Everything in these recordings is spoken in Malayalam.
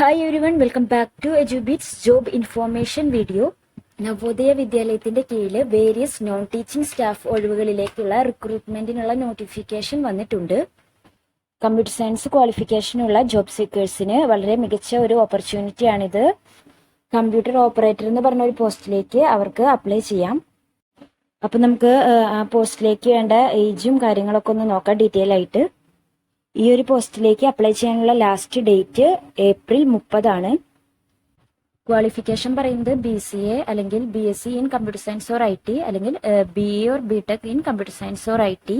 Hi everyone, welcome back to Edubits job information video. Navodaya വിദ്യാലയത്തിന്റെ കീഴിൽ വേരിയസ് നോൺ ടീച്ചിങ് സ്റ്റാഫ് ഒഴിവുകളിലേക്കുള്ള റിക്രൂട്ട്മെന്റിനുള്ള നോട്ടിഫിക്കേഷൻ വന്നിട്ടുണ്ട്. കമ്പ്യൂട്ടർ സയൻസ് ക്വാളിഫിക്കേഷനുള്ള ജോബ് സീക്കേഴ്സിന് വളരെ മികച്ച ഒരു ഓപ്പർച്യൂണിറ്റിയാണിത്. കമ്പ്യൂട്ടർ ഓപ്പറേറ്റർ എന്ന് പറഞ്ഞ ഒരു പോസ്റ്റിലേക്ക് അവർക്ക് അപ്ലൈ ചെയ്യാം. അപ്പം നമുക്ക് ആ പോസ്റ്റിലേക്ക് വേണ്ട ഏജും കാര്യങ്ങളൊക്കെ ഒന്ന് നോക്കാം ഡീറ്റെയിൽ ആയിട്ട്. ഈ ഒരു പോസ്റ്റിലേക്ക് അപ്ലൈ ചെയ്യാനുള്ള ലാസ്റ്റ് ഡേറ്റ് ഏപ്രിൽ 30 ക്വാളിഫിക്കേഷൻ പറയുന്നത് BCA അല്ലെങ്കിൽ BSc in computer science or IT അല്ലെങ്കിൽ BA or BTech in computer science or IT.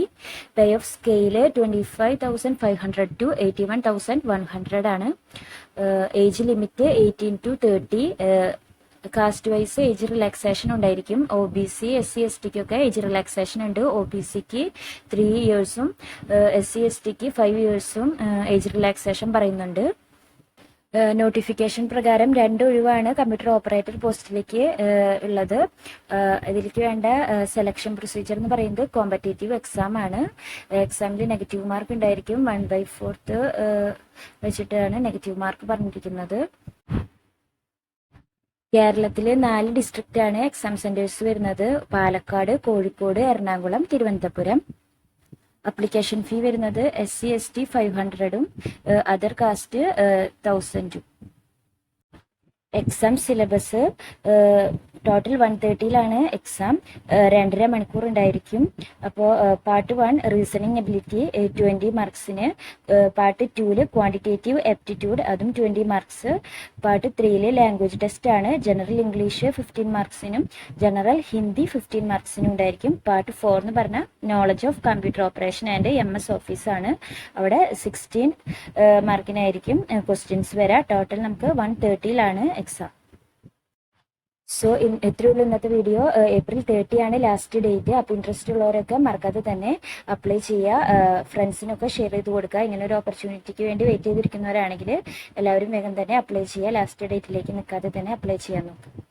Pay of scale 25,500 to 81,100 ആണ്. Age limit 18 to 30. Caste wise age relaxation ഉണ്ടായിരിക്കും. OBC SC STക്കൊക്കെ ഏജ് റിലാക്സേഷൻ ഉണ്ട്. OBCക്ക് 3 yearsഉം SC STക്ക് 5 yearsഉം ഏജ് റിലാക്സേഷൻ പറയുന്നുണ്ട്. നോട്ടിഫിക്കേഷൻ പ്രകാരം 2 ഒഴിവാണ് കമ്പ്യൂട്ടർ ഓപ്പറേറ്റർ പോസ്റ്റിലേക്ക് ഉള്ളത്. ഇതിലേക്ക് വേണ്ട സെലക്ഷൻ പ്രൊസീജിയർ എന്ന് പറയുന്നത് കോമ്പറ്റേറ്റീവ് എക്സാം ആണ്. എക്സാമിൽ നെഗറ്റീവ് മാർക്ക് ഉണ്ടായിരിക്കും. 1/4 വെച്ചിട്ടാണ് നെഗറ്റീവ് മാർക്ക് പറഞ്ഞിരിക്കുന്നത്. കേരളത്തിൽ 4 ഡിസ്ട്രിക്റ്റ് ആണ് എക്സാം സെന്റേഴ്സ് വരുന്നത്: പാലക്കാട്, കോഴിക്കോട്, എറണാകുളം, തിരുവനന്തപുരം. അപ്ലിക്കേഷൻ ഫീ വരുന്നത് SC ST 500ഉം അതർ കാസ്റ്റ് 1000ഉം. എക്സാം സിലബസ് ടോട്ടൽ 130ലാണ് എക്സാം. 2.5 മണിക്കൂർ ഉണ്ടായിരിക്കും. അപ്പോൾ പാർട്ട് 1 റീസണിങ് എബിലിറ്റി 20 മാർക്സിന്, പാർട്ട് 2 ക്വാണ്ടിറ്റേറ്റീവ് ആപ്റ്റിറ്റ്യൂഡ് അതും 20 മാർക്സ്, പാർട്ട് 3 ലാംഗ്വേജ് ടെസ്റ്റ് ആണ്. ജനറൽ ഇംഗ്ലീഷ് 15 മാർക്സിനും ജനറൽ ഹിന്ദി 15 മാർക്സിനും ഉണ്ടായിരിക്കും. പാർട്ട് 4 എന്ന് പറഞ്ഞാൽ knowledge of computer operation and MS office ആണ്. അവിടെ 16 മാർക്കിനായിരിക്കും ക്വസ്റ്റ്യൻസ് വരാം. ടോട്ടൽ നമുക്ക് 130ലാണ് എക്സാം. സോ ഇത്രയുള്ള ഇന്നത്തെ വീഡിയോ. ഏപ്രിൽ 30 ആണ് ലാസ്റ്റ് ഡേറ്റ്. അപ്പോൾ ഇൻട്രസ്റ്റ് ഉള്ളവരൊക്കെ മറക്കാതെ തന്നെ അപ്ലൈ ചെയ്യുക. ഫ്രണ്ട്സിനൊക്കെ ഷെയർ ചെയ്ത് കൊടുക്കുക. ഇങ്ങനെ ഒരു ഓപ്പർച്യൂണിറ്റിക്ക് വേണ്ടി വെയിറ്റ് ചെയ്തിരിക്കുന്നവരാണെങ്കിൽ എല്ലാവരും വേഗം തന്നെ അപ്ലൈ ചെയ്യുക. ലാസ്റ്റ് ഡേറ്റിലേക്ക് നിൽക്കാതെ തന്നെ അപ്ലൈ ചെയ്യാൻ നോക്കുക.